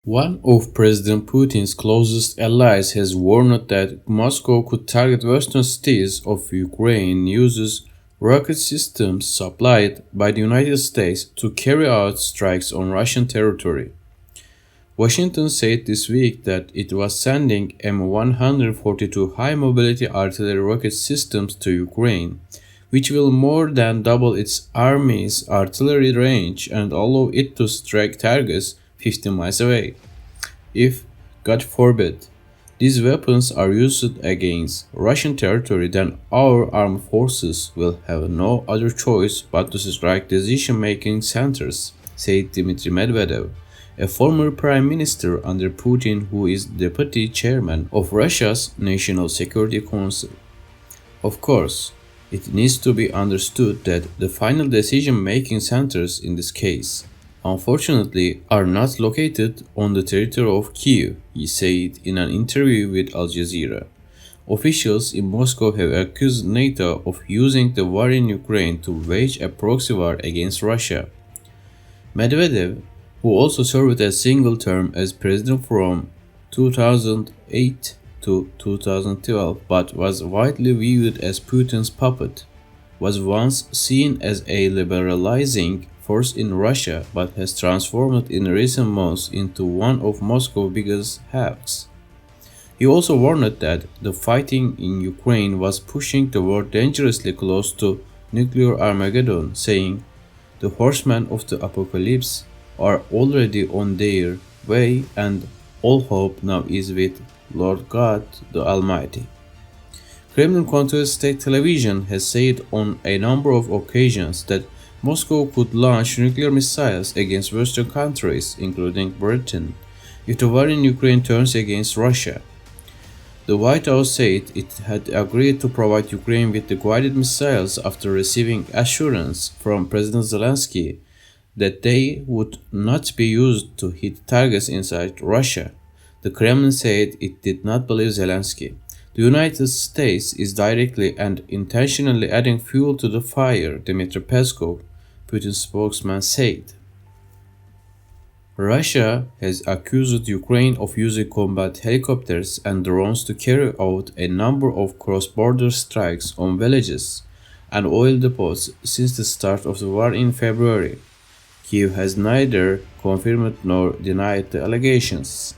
One of President Putin's closest allies has warned that Moscow could target western cities of Ukraine uses rocket systems supplied by the United States to carry out strikes on Russian territory. Washington said this week that it was sending M142 high mobility artillery rocket systems to Ukraine, which will more than double its army's artillery range and allow it to strike targets 50 miles away. If, God forbid, these weapons are used against Russian territory, then our armed forces will have no other choice but to strike decision-making centers, said Dmitry Medvedev, a former prime minister under Putin who is deputy chairman of Russia's National Security Council. Of course, it needs to be understood that the final decision-making centers in this case, unfortunately, are not located on the territory of Kiev, he said in an interview with Al Jazeera. Officials in Moscow have accused NATO of using the war in Ukraine to wage a proxy war against Russia. Medvedev, who also served a single term as president from 2008 to 2012 but was widely viewed as Putin's puppet, was once seen as a liberalizing force in Russia but has transformed in recent months into one of Moscow's biggest hacks. He also warned that the fighting in Ukraine was pushing the world dangerously close to nuclear Armageddon, saying, "The horsemen of the apocalypse are already on their way and all hope now is with Lord God the Almighty." Kremlin-controlled state television has said on a number of occasions that Moscow could launch nuclear missiles against Western countries, including Britain, if the war in Ukraine turns against Russia. The White House said it had agreed to provide Ukraine with the guided missiles after receiving assurance from President Zelensky that they would not be used to hit targets inside Russia. The Kremlin said it did not believe Zelensky. The United States is directly and intentionally adding fuel to the fire, Dmitry Peskov, Putin's spokesman, said. Russia has accused Ukraine of using combat helicopters and drones to carry out a number of cross-border strikes on villages and oil depots since the start of the war in February. Kiev has neither confirmed nor denied the allegations.